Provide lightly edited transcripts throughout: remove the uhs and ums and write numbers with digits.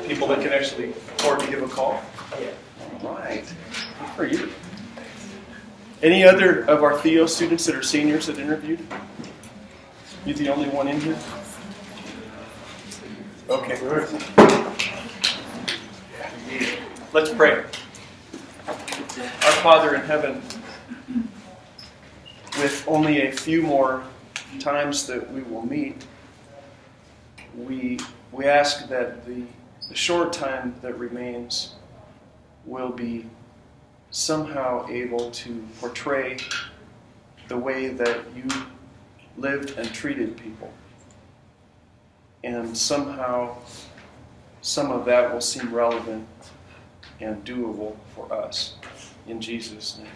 People that can actually afford to give a call? Yeah. All right. Good for you. Any other of our Theo students that are seniors that interviewed? You the only one in here? Okay. Let's pray. Our Father in heaven, with only a few more times that we will meet, we ask that the short time that remains will be somehow able to portray the way that you lived and treated people. And somehow some of that will seem relevant and doable for us. In Jesus' name.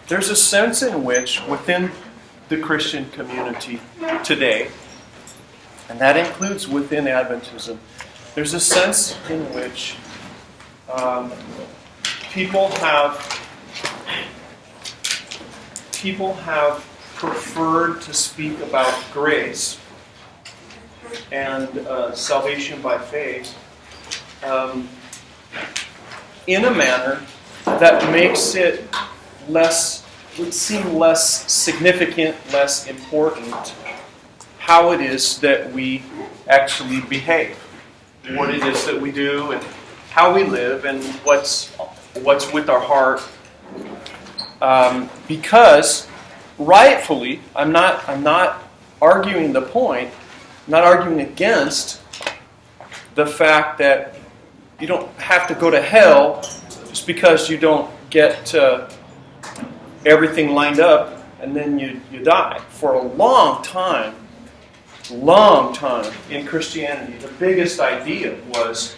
There's a sense in which within the Christian community today, and that includes within Adventism, there's a sense in which people have preferred to speak about grace and salvation by faith in a manner that makes it would seem less significant, less important how it is that we actually behave, what it is that we do, and how we live, and what's with our heart. Because rightfully, I'm not arguing the point, I'm not arguing against the fact that you don't have to go to hell just because you don't get everything lined up and then you die. For a long time in Christianity, the biggest idea was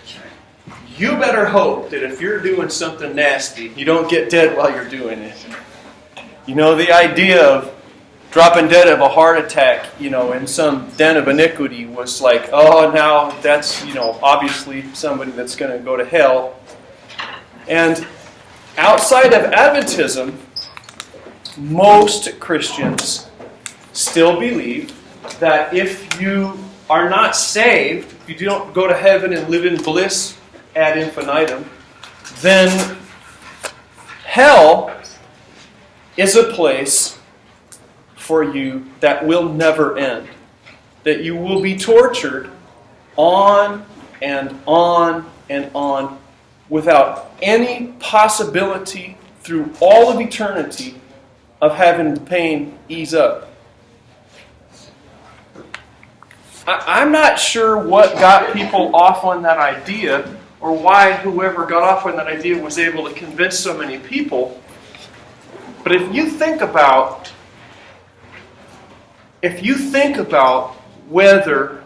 you better hope that if you're doing something nasty, you don't get dead while you're doing it. You know, the idea of dropping dead of a heart attack, in some den of iniquity was like, oh, now that's, obviously somebody that's going to go to hell. And outside of Adventism, most Christians still believe that if you are not saved, if you don't go to heaven and live in bliss ad infinitum, then hell is a place for you that will never end. That you will be tortured on and on and on without any possibility through all of eternity of having the pain ease up. I'm not sure what got people off on that idea, or why whoever got off on that idea was able to convince so many people. But if you think about whether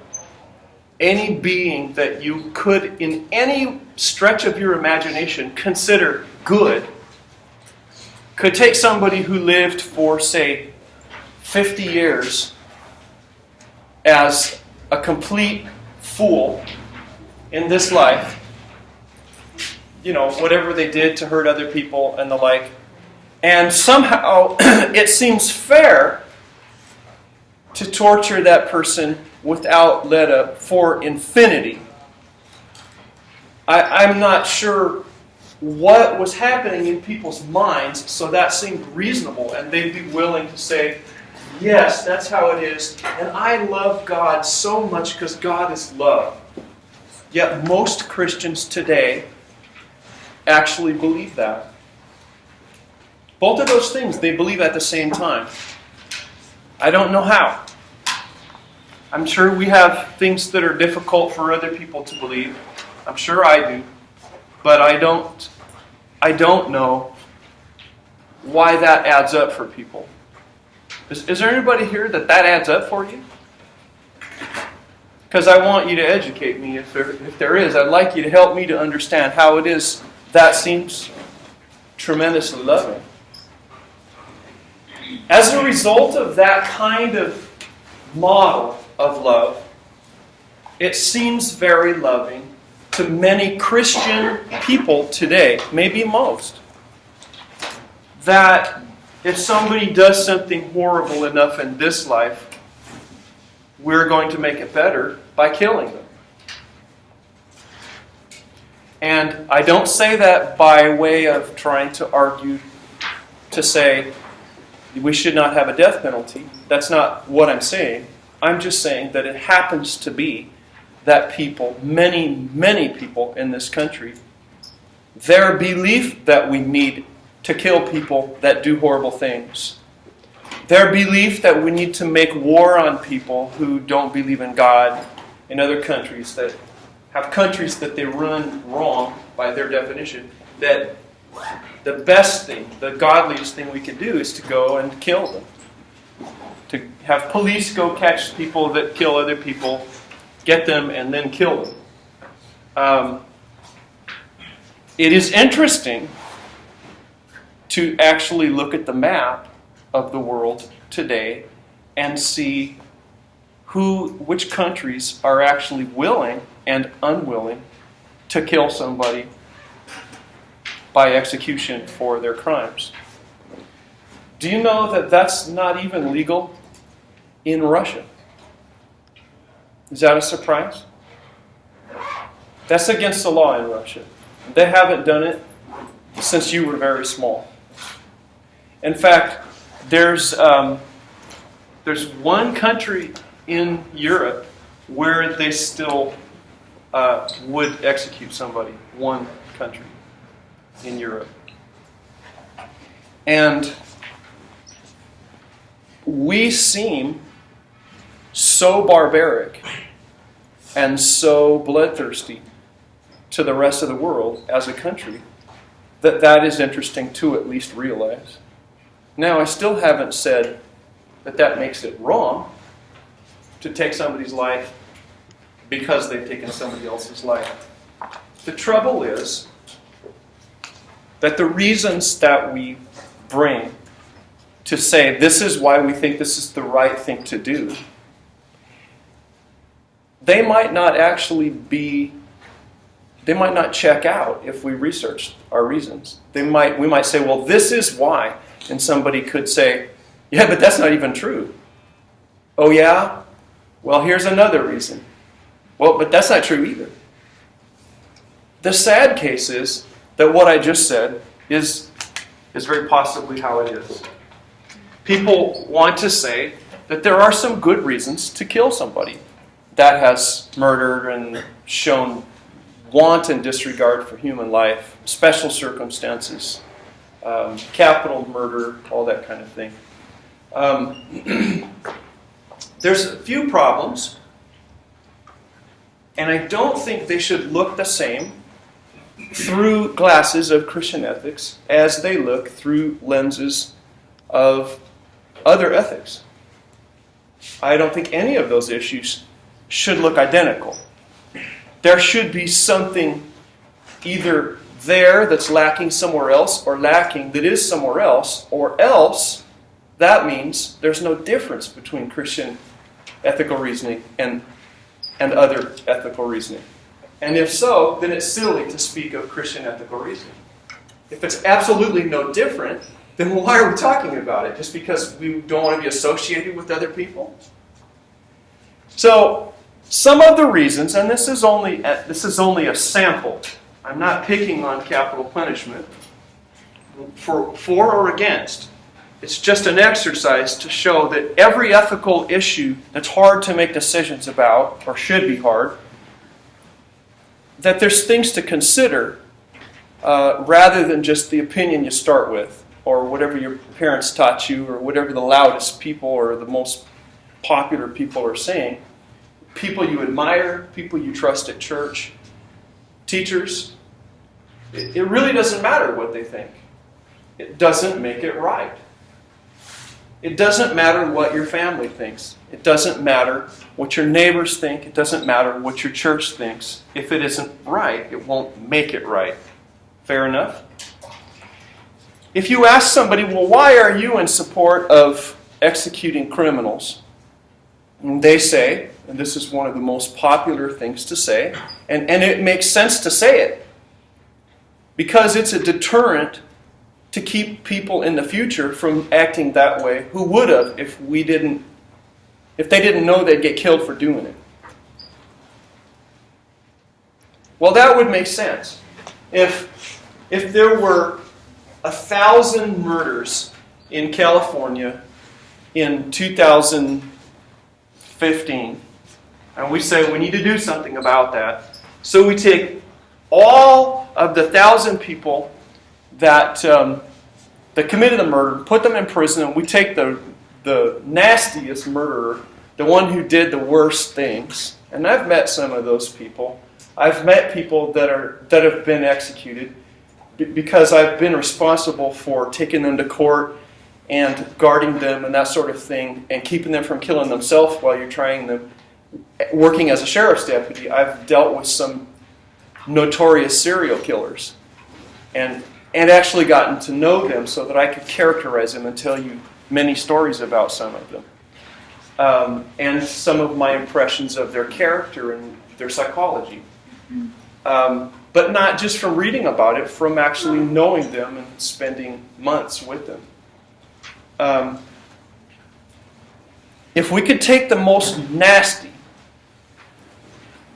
any being that you could, in any stretch of your imagination, consider good, could take somebody who lived for, say, 50 years as a complete fool in this life, whatever they did to hurt other people and the like, and somehow it seems fair to torture that person without let up for infinity. I'm not sure what was happening in people's minds, so that seemed reasonable, and they'd be willing to say, yes, that's how it is, and I love God so much because God is love. Yet most Christians today actually believe that. Both of those things they believe at the same time. I don't know how. I'm sure we have things that are difficult for other people to believe. I'm sure I do. But I don't know why that adds up for people. Is there anybody here that adds up for you? Because I want you to educate me. If there is, I'd like you to help me to understand how it is that seems tremendously loving. As a result of that kind of model of love, it seems very loving to many Christian people today, maybe most, that if somebody does something horrible enough in this life, we're going to make it better by killing them. And I don't say that by way of trying to argue to say we should not have a death penalty. That's not what I'm saying. I'm just saying that it happens to be that people, many, many people in this country, their belief that we need to kill people that do horrible things, their belief that we need to make war on people who don't believe in God in other countries, that have countries that they run wrong by their definition, that the best thing, the godliest thing we can do is to go and kill them. To have police go catch people that kill other people, get them, and then kill them. It is interesting to actually look at the map of the world today and see which countries are actually willing and unwilling to kill somebody by execution for their crimes. Do you know that that's not even legal in Russia? Is that a surprise? That's against the law in Russia. They haven't done it since you were very small. In fact, there's one country in Europe where they still would execute somebody. One country in Europe. And we seem so barbaric and so bloodthirsty to the rest of the world as a country that is interesting to at least realize. Now, I still haven't said that makes it wrong to take somebody's life because they've taken somebody else's life. The trouble is that the reasons that we bring to say this is why we think this is the right thing to do, they might not check out if we research our reasons. We might say, well, this is why. And somebody could say, yeah, but that's not even true. Oh, yeah? Well, here's another reason. Well, but that's not true either. The sad case is that what I just said is very possibly how it is. People want to say that there are some good reasons to kill somebody that has murdered and shown wanton disregard for human life, special circumstances, capital murder, all that kind of thing. There's a few problems, and I don't think they should look the same through glasses of Christian ethics as they look through lenses of other ethics. I don't think any of those issues should look identical. There should be something either there that's lacking somewhere else, or lacking that is somewhere else, or else that means there's no difference between Christian ethical reasoning and other ethical reasoning. And if so, then it's silly to speak of Christian ethical reasoning. If it's absolutely no different, then why are we talking about it? Just because we don't want to be associated with other people? So, some of the reasons, and this is only a sample. I'm not picking on capital punishment for or against. It's just an exercise to show that every ethical issue that's hard to make decisions about, or should be hard, that there's things to consider rather than just the opinion you start with, or whatever your parents taught you, or whatever the loudest people or the most popular people are saying. People you admire, people you trust at church, teachers. It really doesn't matter what they think. It doesn't make it right. It doesn't matter what your family thinks. It doesn't matter what your neighbors think. It doesn't matter what your church thinks. If it isn't right, it won't make it right. Fair enough? If you ask somebody, well, why are you in support of executing criminals? And they say, and this is one of the most popular things to say, and it makes sense to say it, because it's a deterrent to keep people in the future from acting that way who would have if they didn't know they'd get killed for doing it. Well, that would make sense. if there were 1,000 murders in California in 2015, and we say we need to do something about that, so we take all of the 1,000 people that committed the murder, put them in prison, and we take the nastiest murderer, the one who did the worst things. And I've met some of those people. I've met people that have been executed because I've been responsible for taking them to court and guarding them and that sort of thing, and keeping them from killing themselves while you're trying them. Working as a sheriff's deputy, I've dealt with some notorious serial killers and actually gotten to know them so that I could characterize them and tell you many stories about some of them. And some of my impressions of their character and their psychology. But not just from reading about it, from actually knowing them and spending months with them. If we could take the most nasty,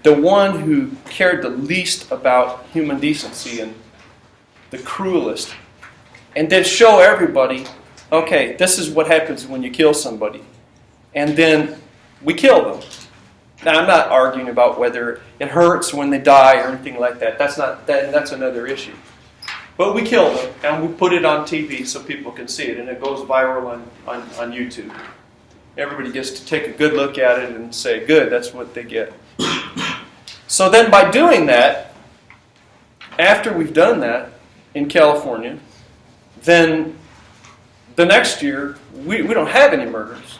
the one who cared the least about human decency and the cruelest, and then show everybody, okay, this is what happens when you kill somebody. And then we kill them. Now, I'm not arguing about whether it hurts when they die or anything like that. That's another issue. But we kill them, and we put it on TV so people can see it, and it goes viral on YouTube. Everybody gets to take a good look at it and say, good, that's what they get. So then by doing that, after we've done that in California, then the next year, we don't have any murders.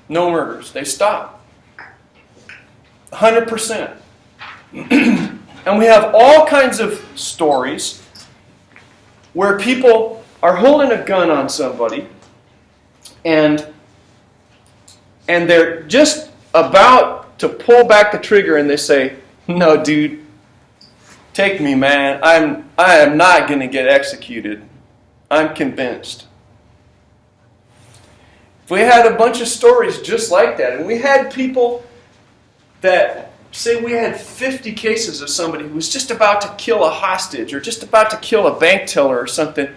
No murders. They stop. 100%. And we have all kinds of stories where people are holding a gun on somebody and they're just about to pull back the trigger and they say, no, dude, take me, man. I am not going to get executed. I'm convinced. We had a bunch of stories just like that. And we had people that, say we had 50 cases of somebody who was just about to kill a hostage or just about to kill a bank teller or something.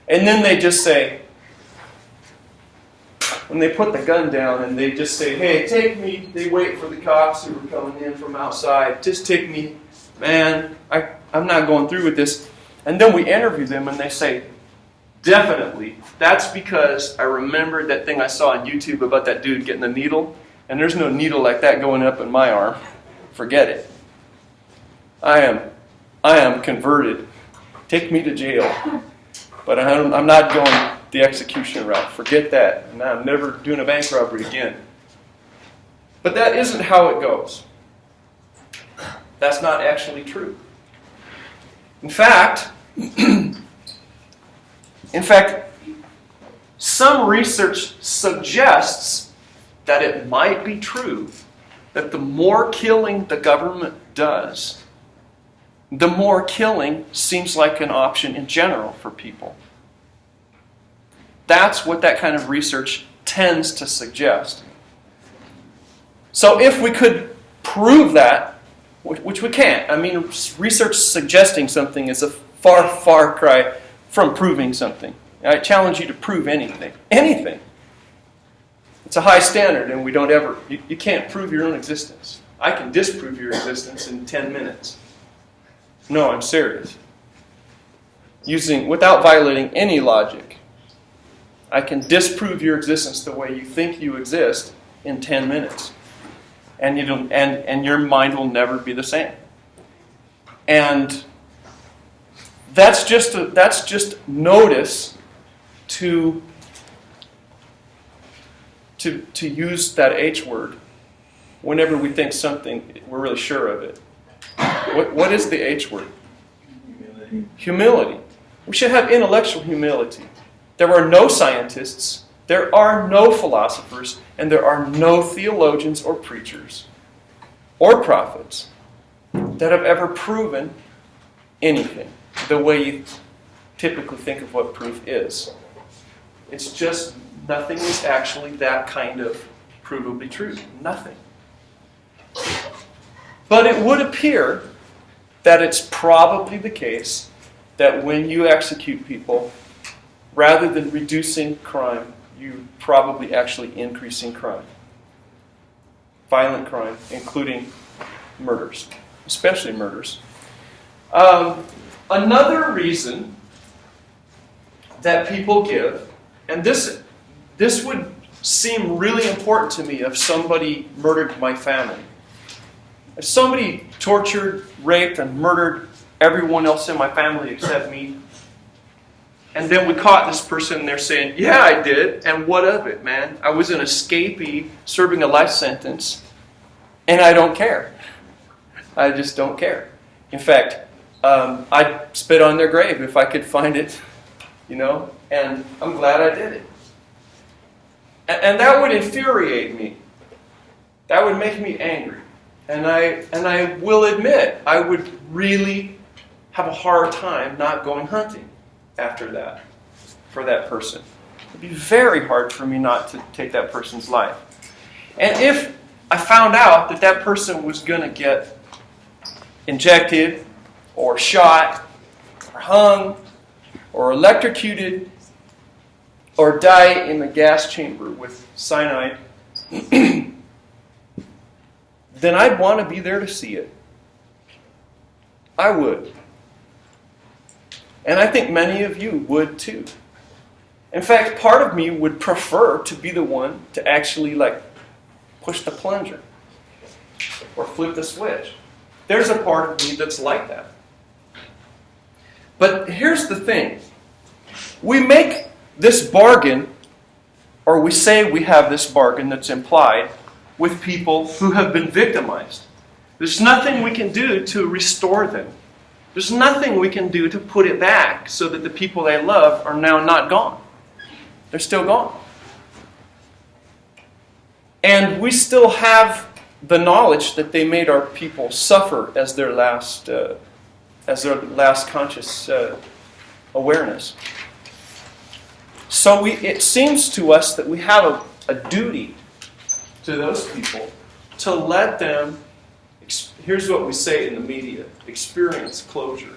And then they just say, when they put the gun down and they just say, hey, take me. They wait for the cops who are coming in from outside. Just take me. Man, I'm not going through with this. And then we interview them and they say, definitely. That's because I remembered that thing I saw on YouTube about that dude getting the needle. And there's no needle like that going up in my arm. Forget it. I am converted. Take me to jail. But I'm not going the execution route. Forget that. And I'm never doing a bank robbery again. But that isn't how it goes. That's not actually true. In fact, some research suggests that it might be true that the more killing the government does, the more killing seems like an option in general for people. That's what that kind of research tends to suggest. So if we could prove that, which we can't. I mean, research suggesting something is a far, far cry from proving something. I challenge you to prove anything. Anything. It's a high standard, and we don't ever... You can't prove your own existence. I can disprove your existence in 10 minutes. No, I'm serious. Without violating any logic, I can disprove your existence the way you think you exist in 10 minutes. And your mind will never be the same. And that's just notice to use that H word whenever we think something, we're really sure of it. What is the H word? Humility. We should have intellectual humility. There are no scientists, there are no philosophers, and there are no theologians or preachers or prophets that have ever proven anything the way you typically think of what proof is. It's just nothing is actually that kind of provably true. Nothing. But it would appear that it's probably the case that when you execute people, rather than reducing crime, you're probably actually increasing crime. Violent crime, including murders, especially murders. Another reason that people give, and this would seem really important to me if somebody murdered my family. If somebody tortured, raped, and murdered everyone else in my family except me, and then we caught this person and they're saying, yeah, I did, and what of it, man? I was an escapee serving a life sentence, and I don't care. I just don't care. In fact, I'd spit on their grave if I could find it, and I'm glad I did it. And that would infuriate me. That would make me angry. And I will admit, I would really have a hard time not going hunting after that, for that person. It would be very hard for me not to take that person's life. And if I found out that that person was going to get injected, or shot, or hung, or electrocuted, or die in the gas chamber with cyanide, then I'd want to be there to see it. I would. And I think many of you would too. In fact, part of me would prefer to be the one to actually push the plunger or flip the switch. There's a part of me that's like that. But here's the thing. We make this bargain, or we say we have this bargain that's implied with people who have been victimized. There's nothing we can do to restore them. There's nothing we can do to put it back so that the people they love are now not gone. They're still gone. And we still have the knowledge that they made our people suffer as their last conscious awareness. So it seems to us that we have a duty to those people to let them, here's what we say in the media, experience closure.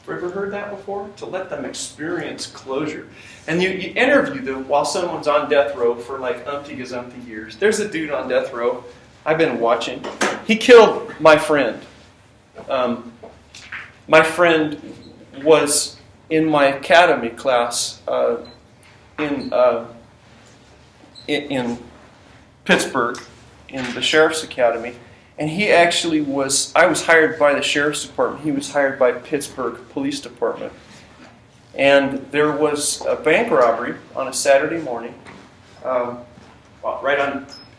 Have you ever heard that before? To let them experience closure. And you interview them while someone's on death row for umpty-gazumpty years. There's a dude on death row I've been watching. He killed my friend. My friend was in my academy class in Pittsburgh, in the Sheriff's Academy. And he actually I was hired by the Sheriff's Department. He was hired by Pittsburgh Police Department. And there was a bank robbery on a Saturday morning,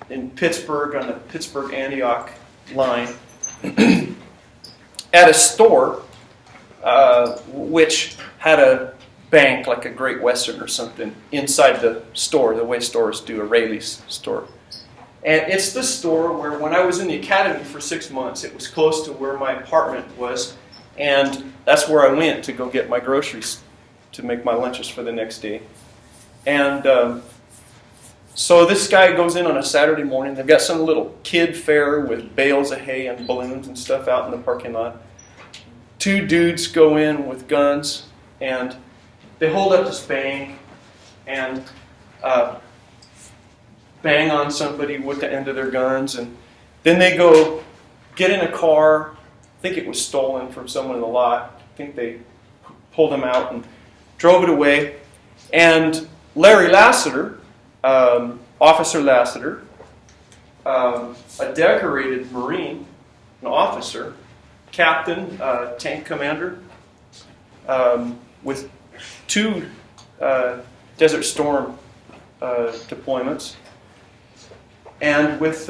in Pittsburgh, on the Pittsburgh-Antioch line, at a store which had a bank, like a Great Western or something, inside the store, the way stores do, a Raley's store. And it's the store where, when I was in the academy for 6 months, it was close to where my apartment was, and that's where I went to go get my groceries to make my lunches for the next day. And so this guy goes in on a Saturday morning. They've got some little kid fair with bales of hay and balloons and stuff out in the parking lot. Two dudes go in with guns, and they hold up this bank and bang on somebody with the end of their guns, and then they go get in a car. I think it was stolen from someone in the lot. I think they pulled them out and drove it away. And Larry Lassiter, Officer Lassiter, a decorated Marine, an officer, captain, tank commander, with 2 Desert Storm deployments, and with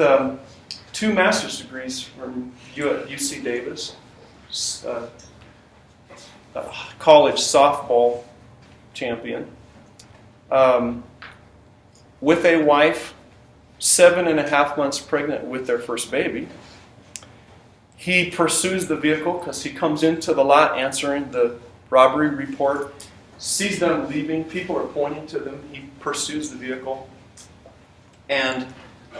2 master's degrees from UC Davis, college softball champion, with a wife 7.5 months pregnant with their first baby. He pursues the vehicle because he comes into the lot answering the robbery report, sees them leaving, people are pointing to them, he pursues the vehicle, and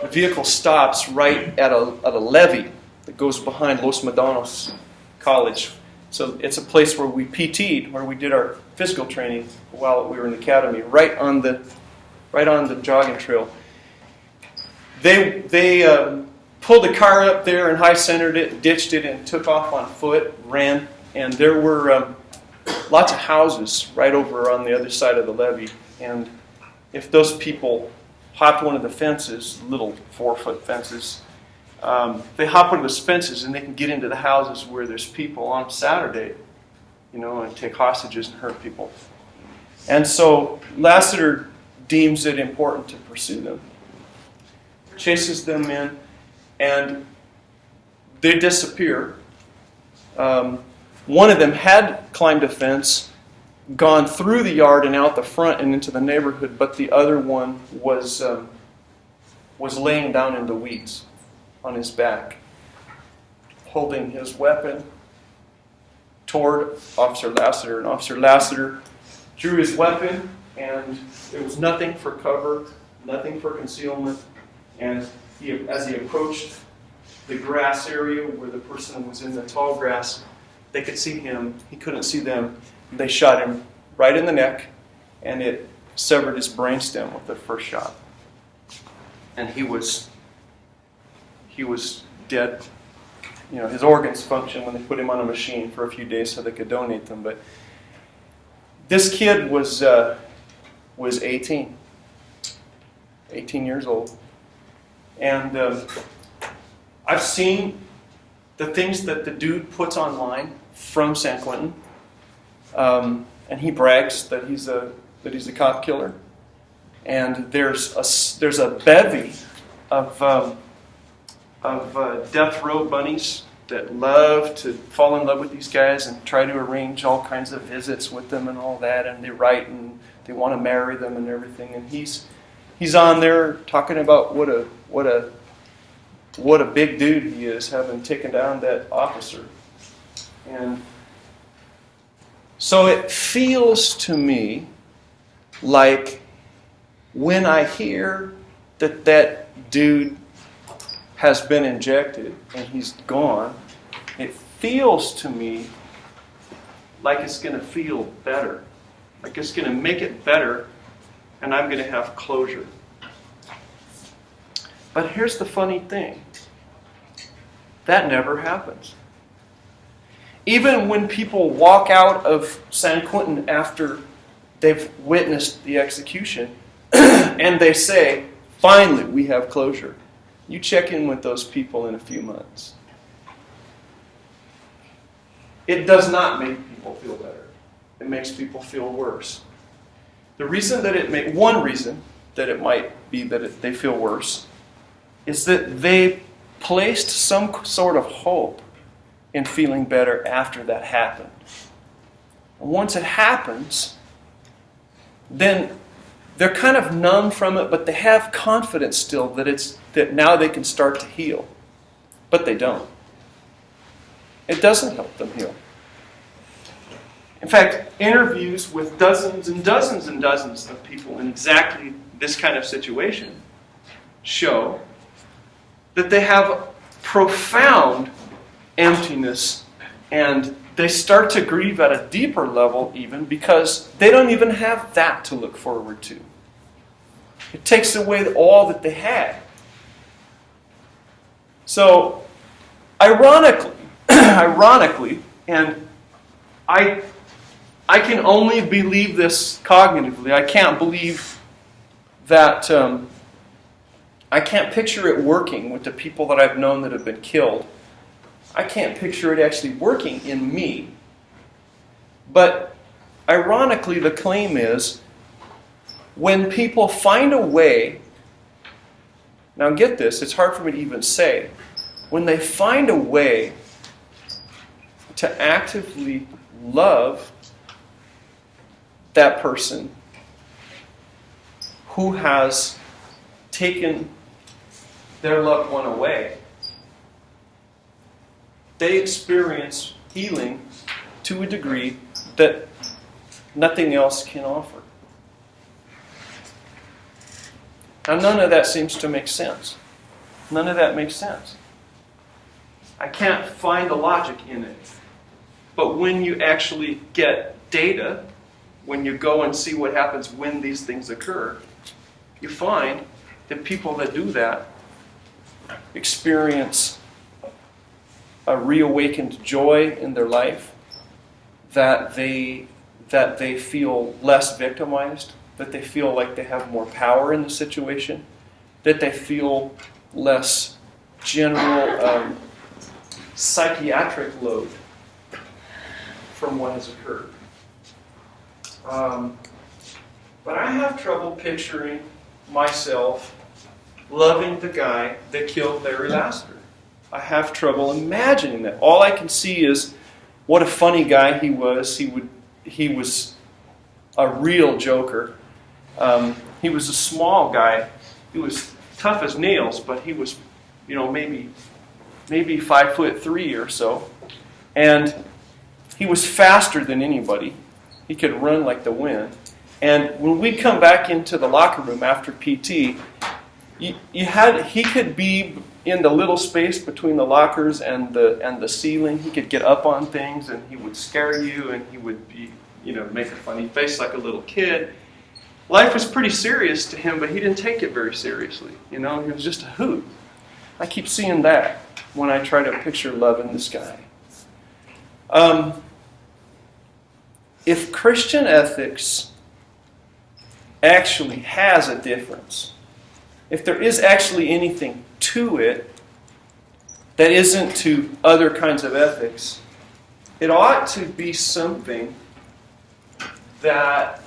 the vehicle stops right at a levee that goes behind Los Medanos college. So it's a place where we PT'd, where we did our physical training while we were in the academy, right on the jogging trail. They pulled the car up there and high-centered it, ditched it, and took off on foot, ran. And there were lots of houses right over on the other side of the levee. And if those people hopped one of the fences, little 4-foot fences, they hop one of those fences and they can get into the houses where there's people on Saturday, and take hostages and hurt people. And so Lassiter deems it important to pursue them, chases them in, and they disappear. One of them had climbed a fence, gone through the yard and out the front and into the neighborhood, but the other one was laying down in the weeds on his back, holding his weapon toward Officer Lassiter. And Officer Lassiter drew his weapon, and there was nothing for cover, nothing for concealment. And as he approached the grass area where the person was in the tall grass, they could see him. He couldn't see them. They shot him right in the neck, and it severed his brainstem with the first shot. And he was dead. His organs functioned when they put him on a machine for a few days so they could donate them. But this kid was 18 years old. And I've seen the things that the dude puts online from San Quentin. And he brags that he's a cop killer. And there's a bevy of death row bunnies that love to fall in love with these guys and try to arrange all kinds of visits with them and all that. And they write and they want to marry them and everything. And he's on there talking about what a big dude he is, having taken down that officer. And so it feels to me like when I hear that dude has been injected and he's gone, it feels to me like it's going to feel better. Like it's going to make it better, and I'm going to have closure. But here's the funny thing. That never happens. Even when people walk out of San Quentin after they've witnessed the execution and they say, finally, we have closure. You check in with those people in a few months. It does not make people feel better. It makes people feel worse. One reason that it might be that they feel worse is that they placed some sort of hope in feeling better after that happened. And once it happens, then they're kind of numb from it, but they have confidence still that now they can start to heal. But they don't. It doesn't help them heal. In fact, interviews with dozens and dozens and dozens of people in exactly this kind of situation show that they have profound emptiness, and they start to grieve at a deeper level even because they don't even have that to look forward to. It takes away all that they had. So, ironically, and I can only believe this cognitively. I can't believe that, I can't picture it working with the people that I've known that have been killed. I can't picture it actually working in me. But ironically, the claim is when people find a way, now get this, it's hard for me to even say, when they find a way to actively love that person who has taken their loved one away, they experience healing to a degree that nothing else can offer. Now, none of that seems to make sense. None of that makes sense. I can't find the logic in it. But when you actually get data, when you go and see what happens when these things occur, you find that people that do that experience a reawakened joy in their life, that they feel less victimized, that they feel like they have more power in the situation, that they feel less general psychiatric load from what has occurred. But I have trouble picturing myself loving the guy that killed Larry Lasker. I have trouble imagining that. All I can see is what a funny guy he was. He was a real joker. He was a small guy. He was tough as nails, but he was, maybe 5'3" or so. And he was faster than anybody. He could run like the wind. And when we'd come back into the locker room after PT, he could be in the little space between the lockers and the ceiling. He could get up on things, and he would scare you, and he would be, make a funny face like a little kid. Life was pretty serious to him, but he didn't take it very seriously. He was just a hoot. I keep seeing that when I try to picture love in this guy. If Christian ethics actually has a difference, if there is actually anything to it that isn't to other kinds of ethics, it ought to be something that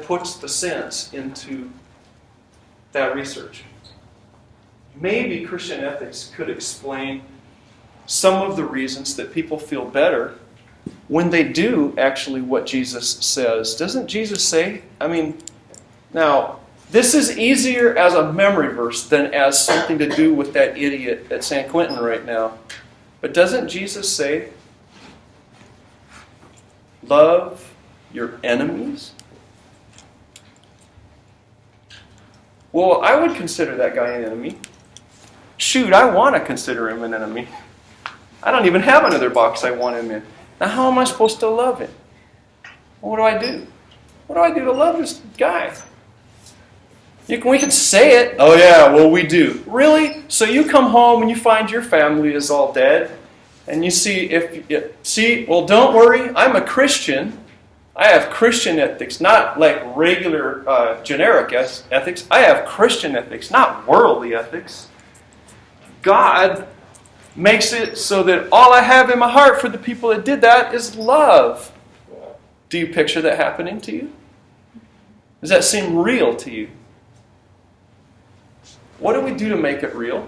puts the sense into that research. Maybe Christian ethics could explain some of the reasons that people feel better when they do actually what Jesus says. Doesn't Jesus say? Now, this is easier as a memory verse than as something to do with that idiot at San Quentin right now. But doesn't Jesus say, love your enemies? Well, I would consider that guy an enemy. Shoot, I want to consider him an enemy. I don't even have another box I want him in. Now, how am I supposed to love him? What do I do? What do I do to love this guy? We can say it. Oh yeah, well we do. Really? So you come home and you find your family is all dead, and you well, don't worry. I'm a Christian. I have Christian ethics, not like regular generic ethics. I have Christian ethics, not worldly ethics. God makes it so that all I have in my heart for the people that did that is love. Do you picture that happening to you? Does that seem real to you? What do we do to make it real?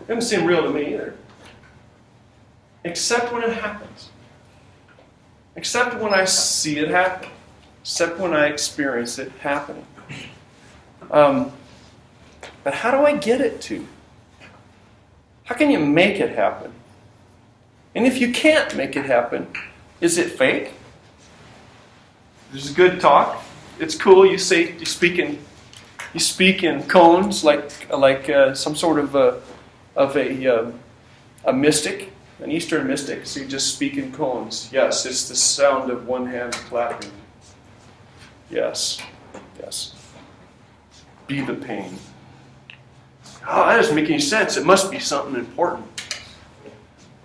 It doesn't seem real to me either. Except when it happens. Except when I see it happen. Except when I experience it happening. But how do I get it to? How can you make it happen? And if you can't make it happen, is it fake? This is good talk. It's cool. You speak in cones like some sort of a mystic, an Eastern mystic. So you just speak in cones. Yes, it's the sound of one hand clapping. Yes. Be the pain. Oh, that doesn't make any sense. It must be something important.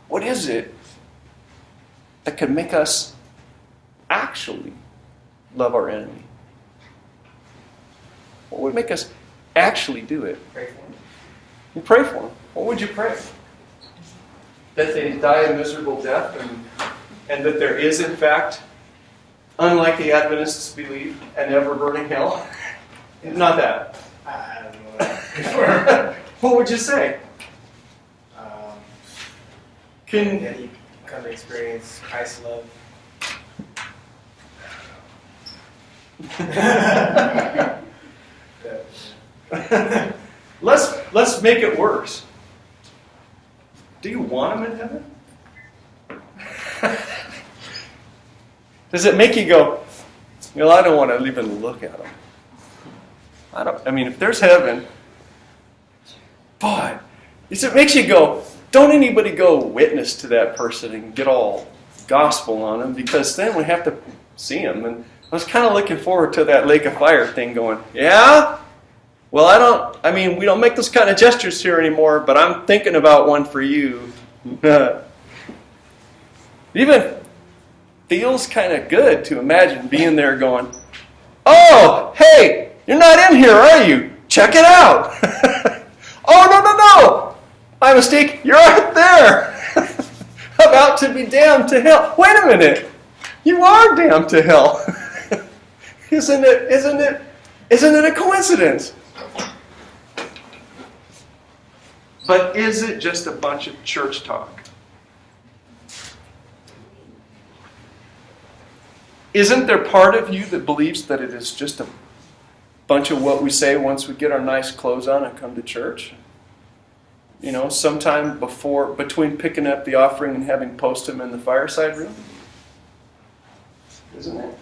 What is it that could make us actually love our enemy? What would make us actually do it? Pray for them. You pray for them. What would you pray? That they die a miserable death, and that there is, in fact, unlike the Adventists believe, an ever-burning hell? Not that. I don't know that. What would you say? That you come to experience Christ's love. Let's make it worse. Do you want him in heaven? Does it make you go, I don't want to even look at him. If there's heaven, boy, it makes you go, don't anybody go witness to that person and get all gospel on them, because then we have to see them. And I was kind of looking forward to that lake of fire thing going, yeah? Well, we don't make those kind of gestures here anymore, but I'm thinking about one for you. It even feels kind of good to imagine being there going, oh, hey, you're not in here, are you? Check it out. Oh, no. My mistake, you're right there. About to be damned to hell. Wait a minute. You are damned to hell. Isn't it a coincidence? But is it just a bunch of church talk? Isn't there part of you that believes that it is just a bunch of what we say once we get our nice clothes on and come to church? Sometime between picking up the offering and having post them in the fireside room? Isn't it?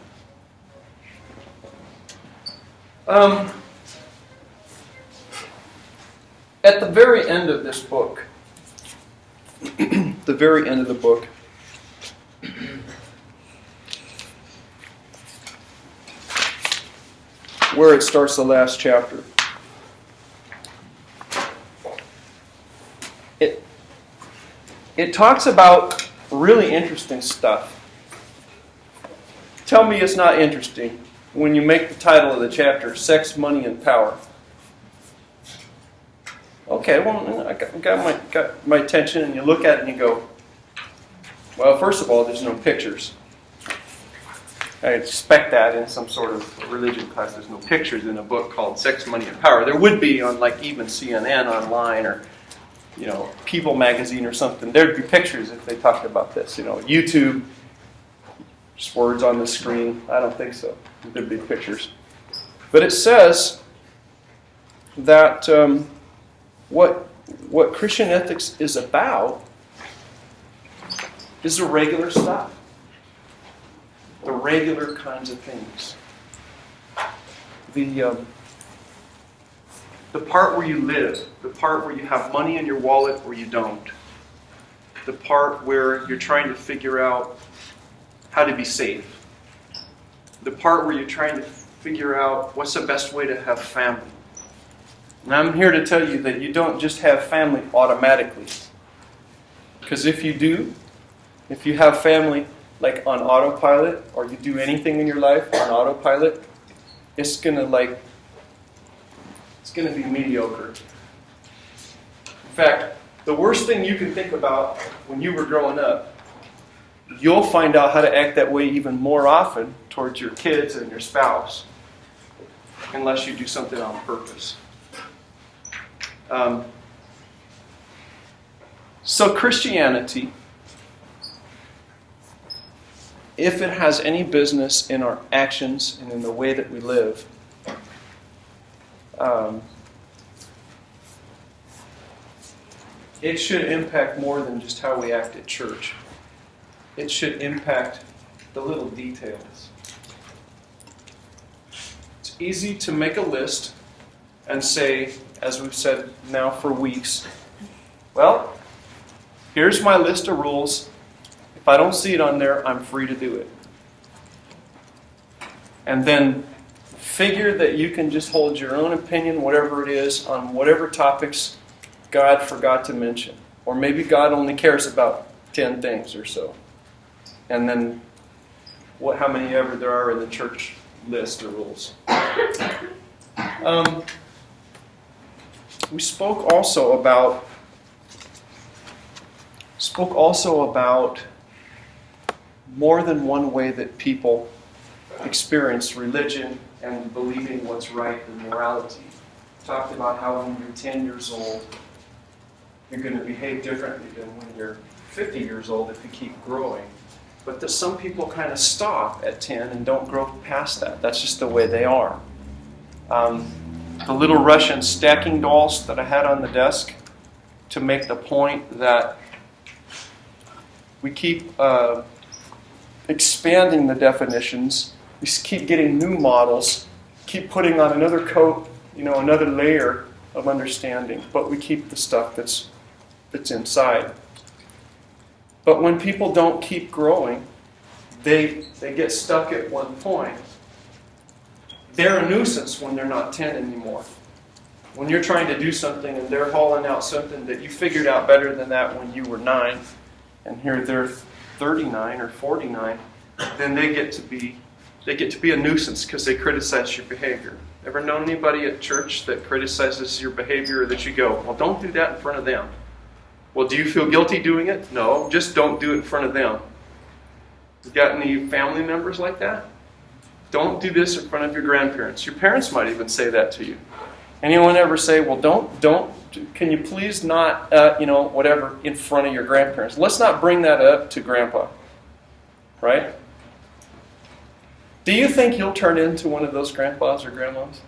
At the very end of this book, the very end of the book, where it starts the last chapter, it talks about really interesting stuff. Tell me it's not interesting when you make the title of the chapter Sex, Money, and Power. Okay, well, I got my attention, and you look at it and you go, well, first of all, there's no pictures. I expect that in some sort of religion class. There's no pictures in a book called Sex, Money, and Power. There would be on even CNN online or People magazine or something. There'd be pictures if they talked about this. YouTube, just words on the screen. I don't think so. There'd be pictures. But it says that what Christian ethics is about is the regular stuff. The regular kinds of things. The part where you live, the part where you have money in your wallet or you don't, the part where you're trying to figure out how to be safe, the part where you're trying to figure out what's the best way to have family. And I'm here to tell you that you don't just have family automatically. Because if you do, if you have family like on autopilot, or you do anything in your life on autopilot, it's gonna be mediocre. In fact, the worst thing you can think about when you were growing up, you'll find out how to act that way even more often towards your kids and your spouse, unless you do something on purpose. So Christianity, if it has any business in our actions and in the way that we live, it should impact more than just how we act at church. It should impact the little details. It's easy to make a list and say, as we've said now for weeks, well, here's my list of rules. If I don't see it on there, I'm free to do it. And then figure that you can just hold your own opinion, whatever it is, on whatever topics God forgot to mention. Or maybe God only cares about 10 things or so. And then how many ever there are in the church list of rules. We spoke also about more than one way that people experience religion and believing what's right and morality. We talked about how when you're 10 years old, you're going to behave differently than when you're 50 years old if you keep growing. But that some people kind of stop at 10 and don't grow past that. That's just the way they are. The little Russian stacking dolls that I had on the desk to make the point that we keep expanding the definitions. We keep getting new models, keep putting on another coat, another layer of understanding. But we keep the stuff that's that's inside. But when people don't keep growing, they get stuck at one point. They're a nuisance when they're not 10 anymore. When you're trying to do something and they're hauling out something that you figured out better than that when you were 9, and here they're 39 or 49, then they get to be a nuisance because they criticize your behavior. Ever known anybody at church that criticizes your behavior, or that you go, well, don't do that in front of them? Well, do you feel guilty doing it? No, just don't do it in front of them. You got any family members like that? Don't do this in front of your grandparents. Your parents might even say that to you. Anyone ever say, well, can you please not, whatever, in front of your grandparents? Let's not bring that up to Grandpa. Right? Do you think you'll turn into one of those grandpas or grandmas?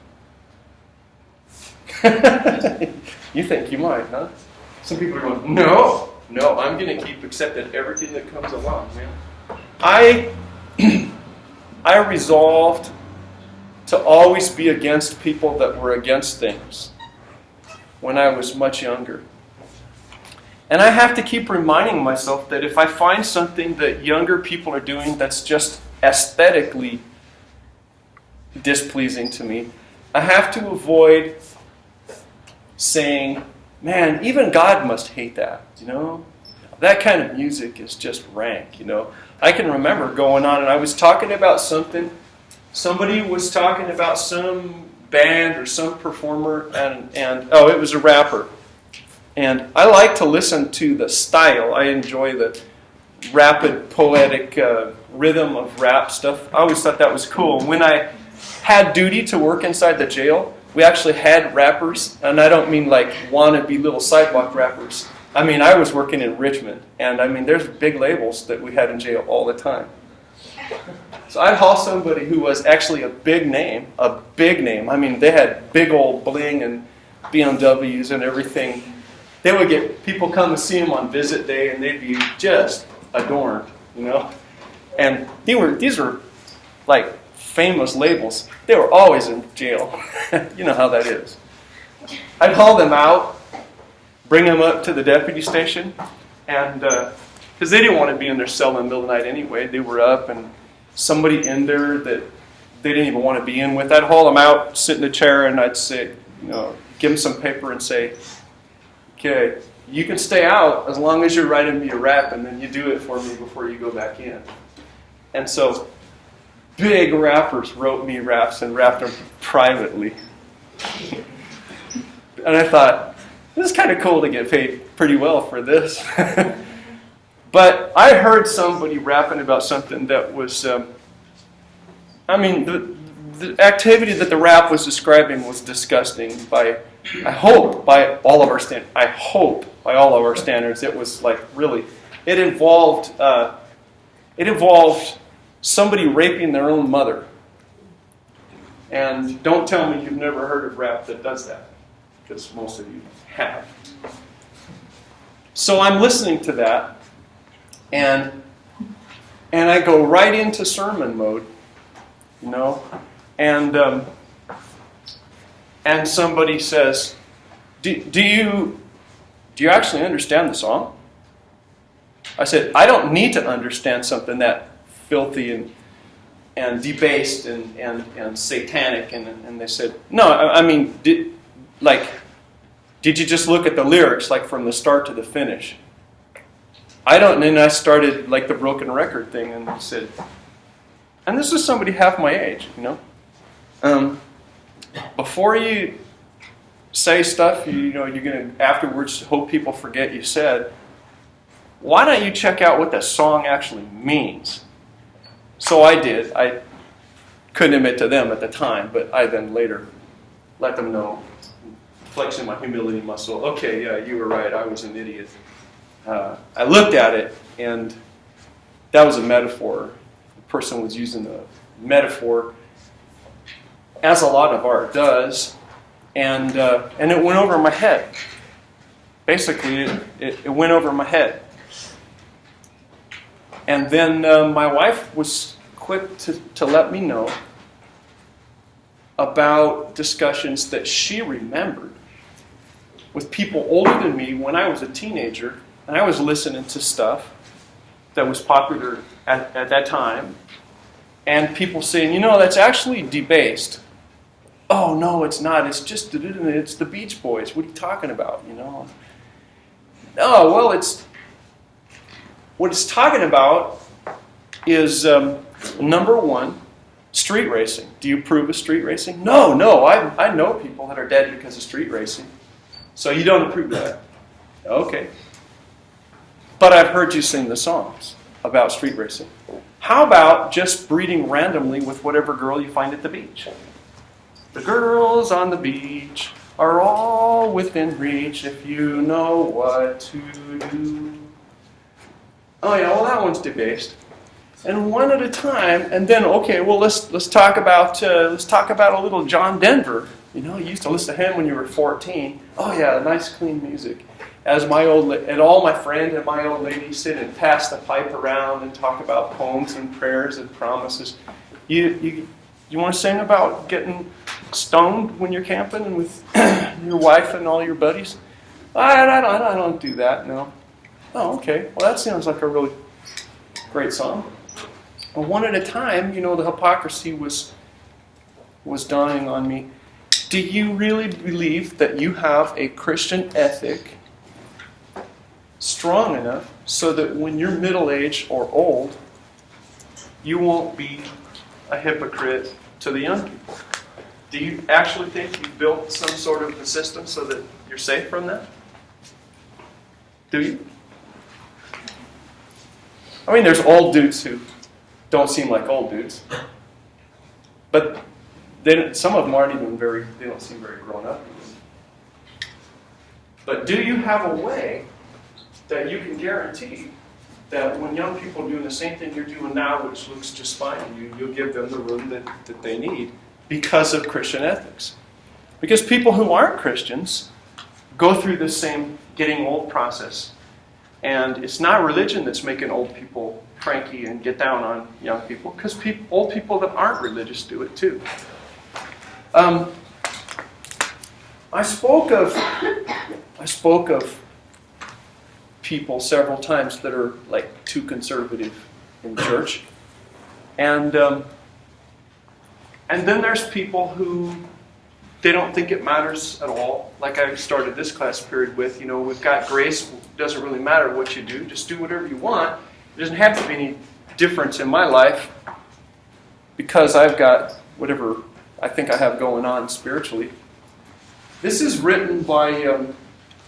You think you might, huh? Some people are going, no, I'm going to keep accepting everything that comes along, man. I resolved to always be against people that were against things when I was much younger. And I have to keep reminding myself that if I find something that younger people are doing that's just aesthetically displeasing to me, I have to avoid saying, man, even God must hate that, That kind of music is just rank, I can remember going on and I was talking about something. Somebody was talking about some band or some performer, and it was a rapper. And I like to listen to the style. I enjoy the rapid, poetic rhythm of rap stuff. I always thought that was cool. When I had duty to work inside the jail, we actually had rappers, and I don't mean like wannabe little sidewalk rappers. I mean, I was working in Richmond, and there's big labels that we had in jail all the time. So I'd haul somebody who was actually a big name. They had big old bling and BMWs and everything. They would get people come and see them on visit day, and they'd be just adorned, And these were like famous labels. They were always in jail. You know how that is. I'd haul them out, bring them up to the deputy station, and because they didn't want to be in their cell in the middle of the night anyway. They were up, and somebody in there that they didn't even want to be in with. I'd haul them out, sit in a chair, and I'd say, give them some paper and say, okay, you can stay out as long as you're writing me a rap, and then you do it for me before you go back in. And so big rappers wrote me raps and rapped them privately. And I thought, this is kind of cool to get paid pretty well for this. But I heard somebody rapping about something that was, the activity that the rap was describing was disgusting by all of our standards. It was like really, it involved somebody raping their own mother. And don't tell me you've never heard of rap that does that, because most of you have. So I'm listening to that, and I go right into sermon mode, and somebody says, do you actually understand the song? I said, I don't need to understand something that filthy and debased and satanic. And they said, no, did you just look at the lyrics, like from the start to the finish? I don't. And I started like the broken record thing, and I said, and this is somebody half my age, before you say stuff, you're going to afterwards hope people forget you said, why don't you check out what the song actually means? So I did. I couldn't admit to them at the time, but I then later let them know, flexing my humility muscle. Okay, yeah, you were right. I was an idiot. I looked at it, and that was a metaphor. The person was using a metaphor, as a lot of art does, and it went over my head. Basically, it went over my head. And then my wife was quick to let me know about discussions that she remembered with people older than me when I was a teenager, and I was listening to stuff that was popular at that time, and people saying, that's actually debased. Oh, no, it's not. It's just, it's the Beach Boys. What are you talking about, No, well, what it's talking about is, number one, street racing. Do you approve of street racing? No, I know people that are dead because of street racing. So you don't approve of that? Okay. But I've heard you sing the songs about street racing. How about just breeding randomly with whatever girl you find at the beach? The girls on the beach are all within reach if you know what to do. Oh yeah, well that one's debased. And one at a time, and then let's talk about a little John Denver. You used to listen to him when you were 14. Oh yeah, nice clean music. As all my friends and my old lady sit and pass the pipe around and talk about poems and prayers and promises. You want to sing about getting stoned when you're camping and with your wife and all your buddies? I don't do that, no. Oh, okay. Well, that sounds like a really great song. But one at a time, the hypocrisy was dawning on me. Do you really believe that you have a Christian ethic strong enough so that when you're middle-aged or old, you won't be a hypocrite to the young people? Do you actually think you've built some sort of a system so that you're safe from that? Do you? I mean, there's old dudes who don't seem like old dudes. But some of them they don't seem very grown up. But do you have a way that you can guarantee that when young people are doing the same thing you're doing now, which looks just fine, you'll give them the room that they need because of Christian ethics? Because people who aren't Christians go through this same getting old process. And it's not religion that's making old people cranky and get down on young people, because old people that aren't religious do it too. I spoke of people several times that are like too conservative in church, and then there's people who they don't think it matters at all. Like I started this class period with, we've got grace. It doesn't really matter what you do. Just do whatever you want. There doesn't have to be any difference in my life because I've got whatever I think I have going on spiritually. This is written by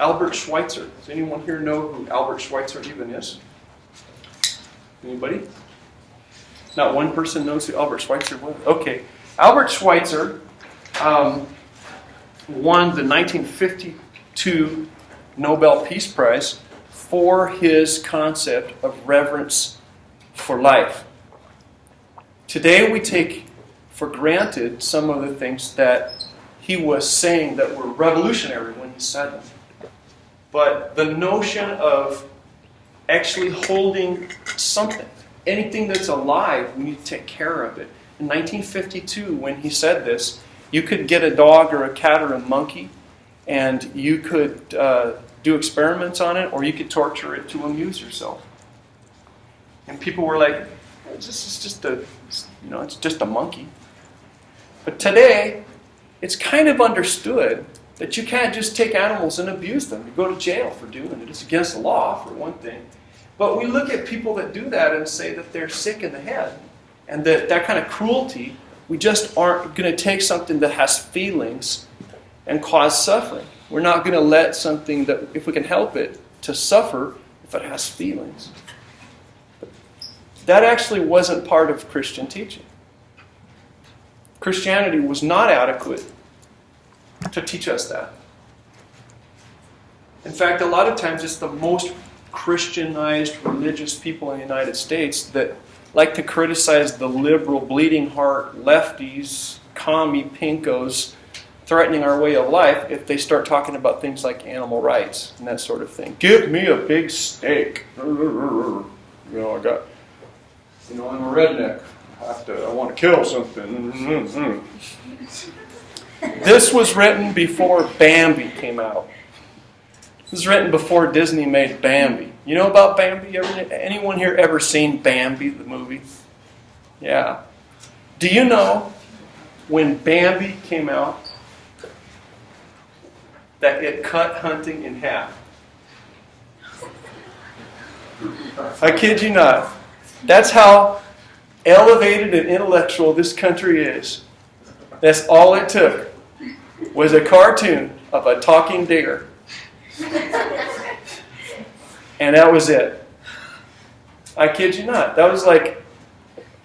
Albert Schweitzer. Does anyone here know who Albert Schweitzer even is? Anybody? Not one person knows who Albert Schweitzer was? Okay. Albert Schweitzer won the 1952 Nobel Peace Prize for his concept of reverence for life. Today we take for granted some of the things that he was saying that were revolutionary when he said them. But the notion of actually holding something, anything that's alive, we need to take care of it. In 1952, when he said this, you could get a dog or a cat or a monkey, and you could do experiments on it, or you could torture it to amuse yourself. And people were like, "This is just it's just a monkey." But today, it's kind of understood that you can't just take animals and abuse them. You go to jail for doing it. It's against the law, for one thing. But we look at people that do that and say that they're sick in the head, and that kind of cruelty. We just aren't going to take something that has feelings and cause suffering. We're not going to let something that, if we can help it, to suffer if it has feelings. That actually wasn't part of Christian teaching. Christianity was not adequate to teach us that. In fact, a lot of times it's the most Christianized religious people in the United States that like to criticize the liberal, bleeding heart lefties, commie pinkos, threatening our way of life if they start talking about things like animal rights and that sort of thing. Give me a big steak. I'm a redneck. I want to kill something. This was written before Bambi came out. This was written before Disney made Bambi. You know about Bambi? Anyone here ever seen Bambi, the movie? Yeah. Do you know when Bambi came out that it cut hunting in half? I kid you not. That's how elevated and intellectual this country is. That's all it took was a cartoon of a talking deer. And that was it. I kid you not. That was like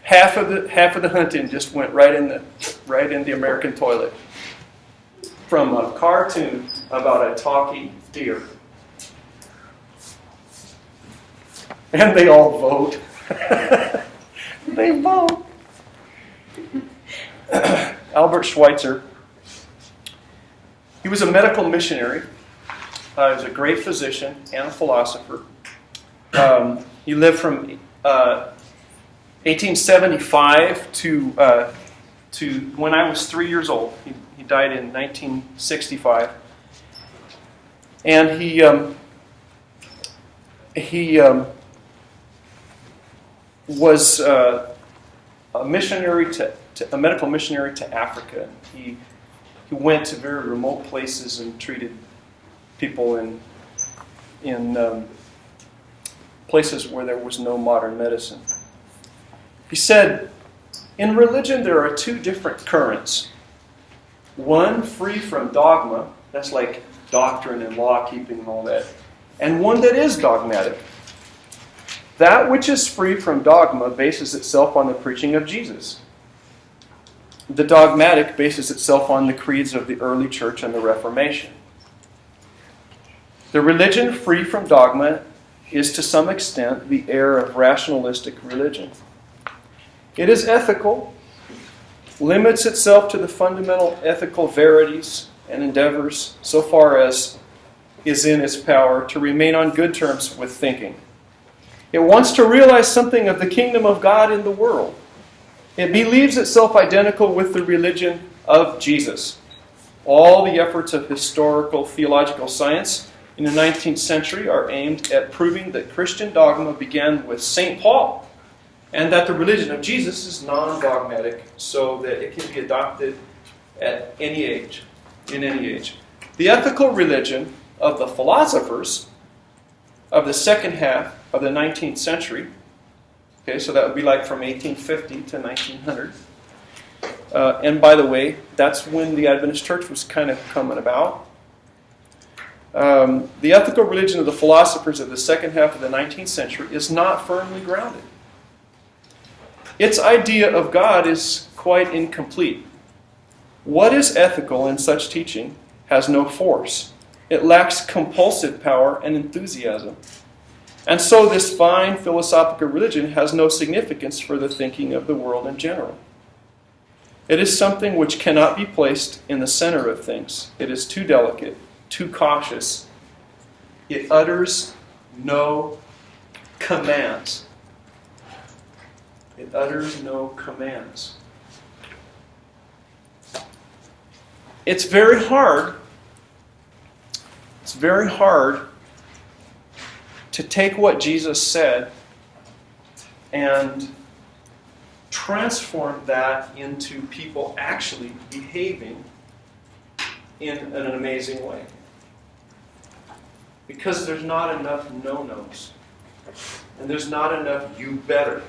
half of the hunting just went right in the American toilet from a cartoon about a talking deer. And they all vote. They vote. Albert Schweitzer. He was a medical missionary. He was a great physician and a philosopher. He lived from 1875 to when I was 3 years old. He died in 1965, and he was a missionary a medical missionary to Africa. He went to very remote places and treated people in places where there was no modern medicine. He said, in religion there are two different currents. One free from dogma, that's like doctrine and law keeping and all that, and one that is dogmatic. That which is free from dogma bases itself on the preaching of Jesus. The dogmatic bases itself on the creeds of the early church and the Reformation. The religion free from dogma is to some extent the heir of rationalistic religion. It is ethical, limits itself to the fundamental ethical verities and endeavors so far as is in its power to remain on good terms with thinking. It wants to realize something of the kingdom of God in the world. It believes itself identical with the religion of Jesus. All the efforts of historical theological science in the 19th century are aimed at proving that Christian dogma began with St. Paul and that the religion of Jesus is non-dogmatic so that it can be adopted at any age, in any age. The ethical religion of the philosophers of the second half of the 19th century, okay, so that would be like from 1850 to 1900. And by the way, that's when the Adventist Church was kind of coming about. The ethical religion of the philosophers of the second half of the 19th century is not firmly grounded. Its idea of God is quite incomplete. What is ethical in such teaching has no force. It lacks compulsive power and enthusiasm. And so this fine philosophical religion has no significance for the thinking of the world in general. It is something which cannot be placed in the center of things. It is too delicate, too cautious. It utters no commands. It utters no commands. It's very hard. It's very hard to take what Jesus said and transform that into people actually behaving in an amazing way. Because there's not enough no-nos. And there's not enough you better.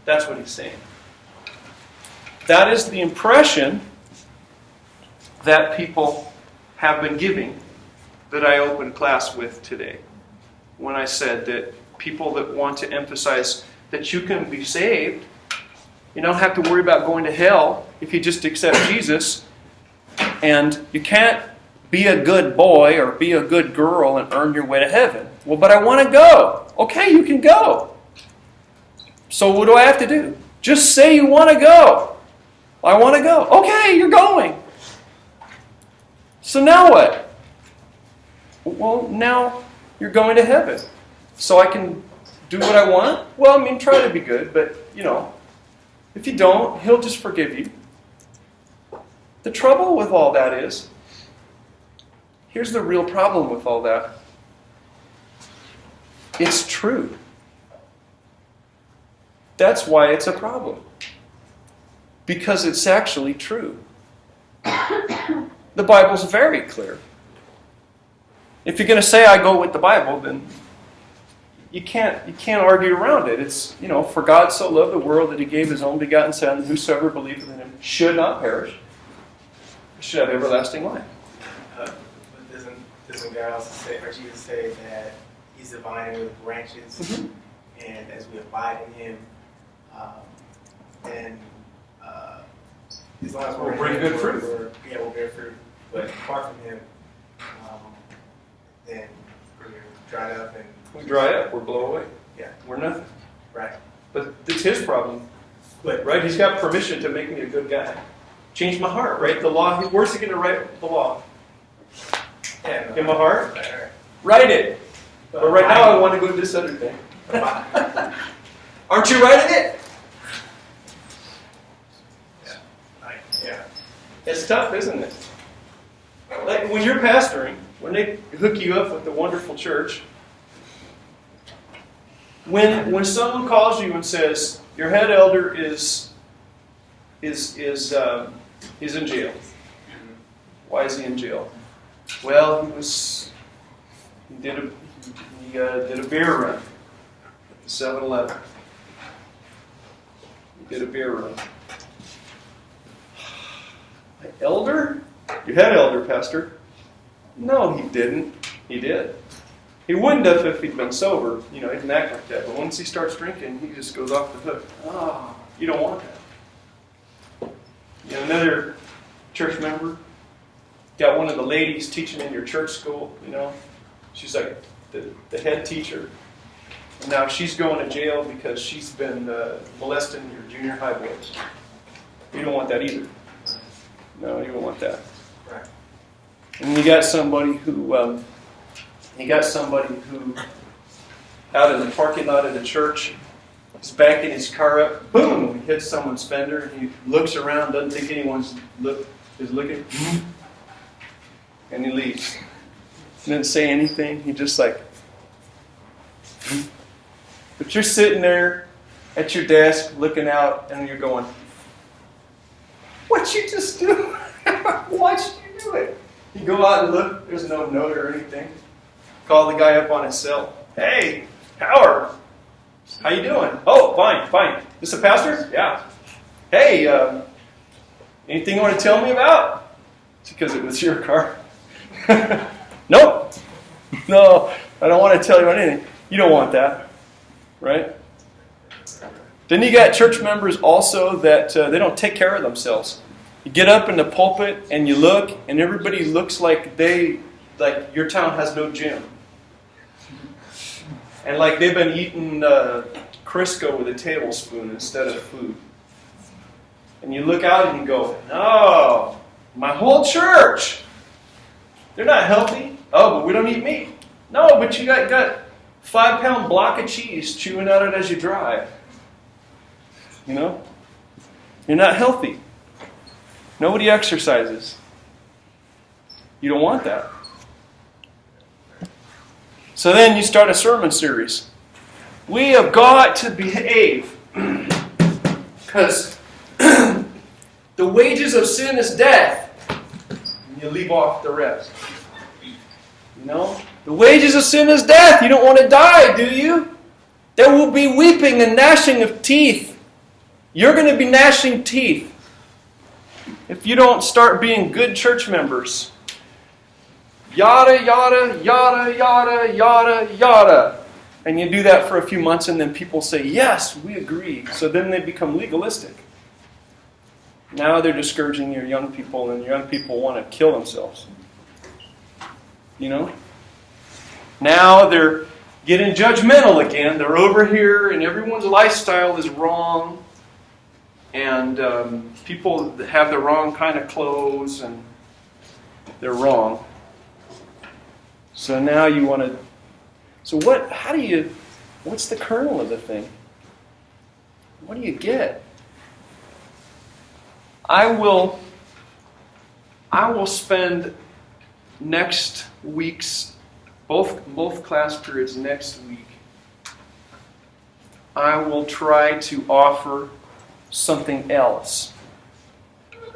That's what he's saying. That is the impression that people have been giving that I opened class with today. When I said that people that want to emphasize that you can be saved, you don't have to worry about going to hell if you just accept Jesus, and you can't be a good boy or be a good girl and earn your way to heaven. Well, but I want to go. Okay, you can go. So what do I have to do? Just say you want to go. I want to go. Okay, you're going. So now what? Well, now you're going to heaven. So I can do what I want? Well, I mean, try to be good, but, if you don't, He'll just forgive you. The trouble with all that is, Here's the real problem with all that. It's true. That's why it's a problem. Because it's actually true. The Bible's very clear. If you're going to say I go with the Bible, then you can't argue around it. It's, for God so loved the world that he gave his only begotten Son, that whosoever believeth in him should not perish, but should have everlasting life. But doesn't God also say, or Jesus say that he's the vine with branches, Mm-hmm. and as we abide in him, then as long as we're We'll bring in him, good fruit. we'll bear fruit. But apart from him, then we're dried up and We dry up, we're blow away. yeah, We're nothing. right. But it's his problem, But right? He's got permission to make me a good guy. Change my heart, right? The law, where's he going to write the law? yeah, In my heart? right. Write it. But right now I want to go do this other thing. Aren't you writing it? Yeah. It's tough, isn't it? Like when you're pastoring, when they hook you up with the wonderful church, when someone calls you and says your head elder is in jail. Why is he in jail? Well, he did a beer run at 7-Eleven. He did a beer run. My elder? Your head elder, Pastor? No, he didn't. He did. He wouldn't have if he'd been sober. He didn't act like that. But once he starts drinking, he just goes off the hook. Oh, you don't want that. Another church member got one of the ladies teaching in your church school, She's like the head teacher. And now she's going to jail because she's been molesting your junior high boys. You don't want that either. No, you don't want that. Right. And you got somebody who out in the parking lot of the church is backing his car up. Boom! He hits someone's fender. He looks around, doesn't think anyone's is looking, and he leaves. He didn't say anything. He just like. But you're sitting there at your desk looking out, and you're going, "What'd you just do? Why'd you do it?" You go out and look. There's no note or anything. Call the guy up on his cell. "Hey, Howard, how you doing?" "Oh, fine. This a pastor?" "Yeah." "Hey, anything you want to tell me about?" It's because it was your car. Nope. No, I don't want to tell you anything. You don't want that, right? Then you got church members also that they don't take care of themselves. You get up in the pulpit and you look, and everybody looks like your town has no gym. And like they've been eating Crisco with a tablespoon instead of food. And you look out and you go, "No, my whole church, they're not healthy." "Oh, but we don't eat meat." "No, but you got 5-pound block of cheese chewing at it as you drive. You're not healthy. Nobody exercises. You don't want that. So then you start a sermon series. We have got to behave because the wages of sin is death. And you leave off the rest. The wages of sin is death. You don't want to die, do you? There will be weeping and gnashing of teeth. You're going to be gnashing teeth if you don't start being good church members. Yada, yada, yada, yada, yada, yada. And you do that for a few months and then people say, "Yes, we agree." So then they become legalistic. Now they're discouraging your young people, and your young people want to kill themselves. Now they're getting judgmental again. They're over here and everyone's lifestyle is wrong. And people have the wrong kind of clothes and they're wrong. So now you want to... So what's the kernel of the thing? What do you get? I will spend next week's, both class periods next week, I will try to offer something else.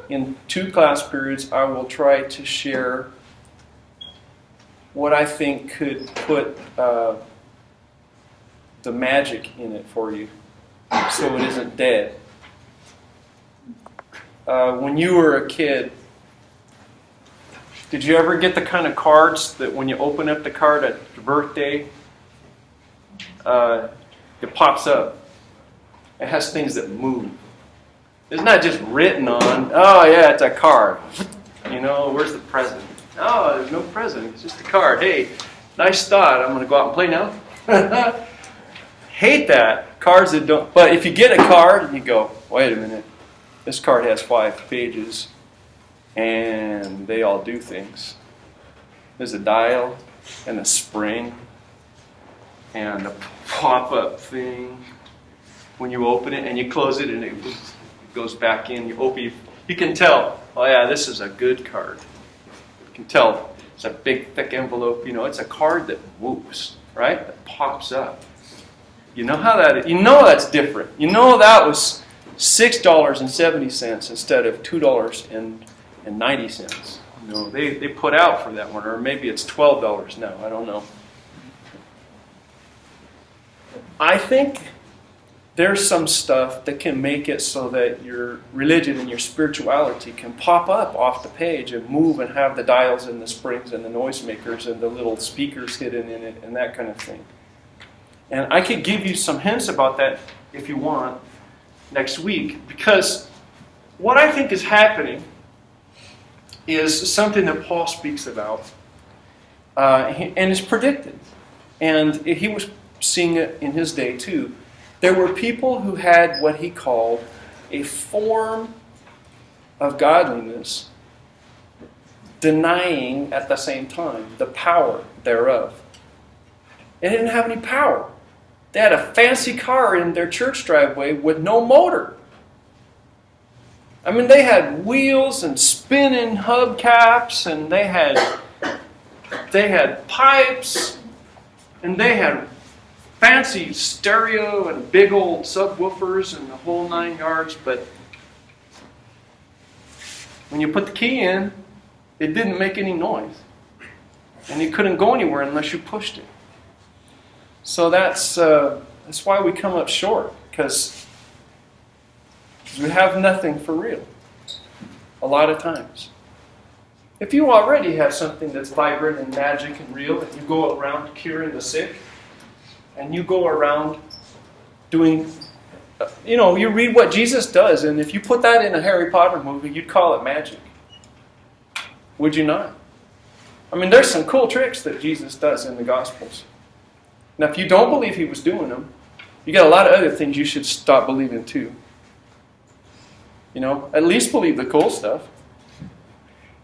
In 2 class periods, I will try to share what I think could put the magic in it for you, so it isn't dead. When you were a kid, did you ever get the kind of cards that when you open up the card at your birthday, it pops up? It has things that move. It's not just written on, oh yeah, it's a card. You know, where's the present? Oh, there's no present. It's just a card. Hey, nice thought. I'm going to go out and play now. Hate that. Cards that don't. But if you get a card and you go, wait a minute, this card has 5 pages and they all do things. There's a dial and a spring and a pop-up thing. When you open it and you close it and it goes back in, you open it, you can tell, oh yeah, this is a good card. You can tell it's a big, thick envelope. You know, it's a card that moves, right? That pops up. You know how that is. You know that's different. You know that was $6.70 instead of $2.90. You know, they put out for that one, or maybe it's $12 now. I don't know. I think there's some stuff that can make it so that your religion and your spirituality can pop up off the page and move and have the dials and the springs and the noisemakers and the little speakers hidden in it and that kind of thing. And I could give you some hints about that if you want next week, because what I think is happening is something that Paul speaks about and is predicted. And he was seeing it in his day too. There were people who had what he called a form of godliness, denying at the same time the power thereof. They didn't have any power. They had a fancy car in their church driveway with no motor. I mean, they had wheels and spinning hubcaps, and they had pipes, and they had fancy stereo and big old subwoofers and the whole 9 yards, but when you put the key in, it didn't make any noise. And you couldn't go anywhere unless you pushed it. So that's why we come up short, because we have nothing for real a lot of times. If you already have something that's vibrant and magic and real, and you go around curing the sick, and you go around doing, you read what Jesus does, and if you put that in a Harry Potter movie, you'd call it magic. Would you not? I mean, there's some cool tricks that Jesus does in the Gospels. Now, if you don't believe he was doing them, you got a lot of other things you should stop believing too. At least believe the cool stuff.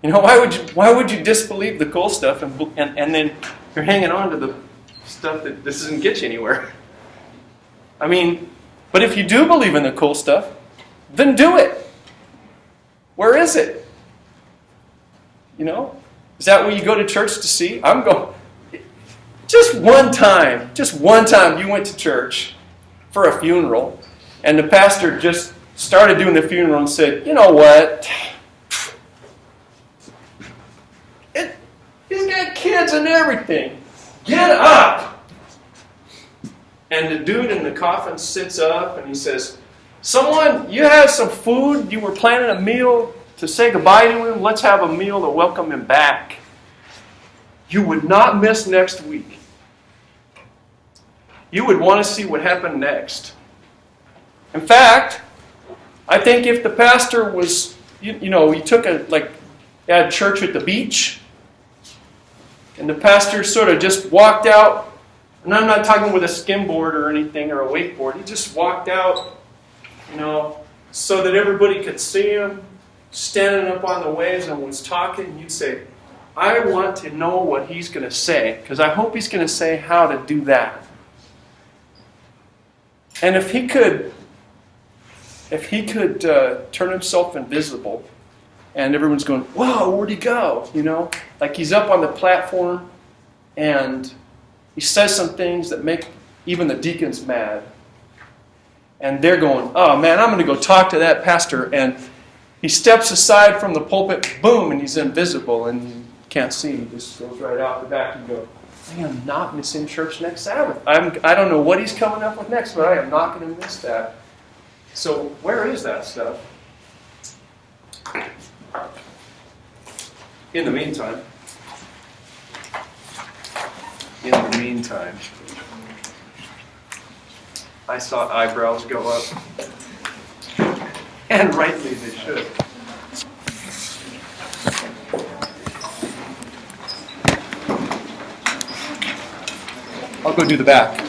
Why would you disbelieve the cool stuff and then you're hanging on to the stuff that this doesn't get you anywhere? I mean, but if you do believe in the cool stuff, then do it. Where is it? Is that what you go to church to see? I'm going. Just one time you went to church for a funeral, and the pastor just started doing the funeral and said, you know what? He's got kids and everything. Get up! And the dude in the coffin sits up and he says, someone, you have some food? You were planning a meal to say goodbye to him? Let's have a meal to welcome him back. You would not miss next week. You would want to see what happened next. In fact, I think if the pastor was, he took had church at the beach, and the pastor sort of just walked out, and I'm not talking with a skimboard or anything or a wakeboard. He just walked out, so that everybody could see him standing up on the waves and was talking. You'd say, I want to know what he's going to say, because I hope he's going to say how to do that. And if he could turn himself invisible And everyone's going, whoa, where'd he go? You know, like he's up on the platform and he says some things that make even the deacons mad. And they're going, oh man, I'm going to go talk to that pastor. And he steps aside from the pulpit, boom, and he's invisible and you can't see. He just goes right out the back and go, I am not missing church next Sabbath. I don't know what he's coming up with next, but I am not going to miss that. So where is that stuff? In the meantime, I saw eyebrows go up. And rightly they should. I'll go do the back.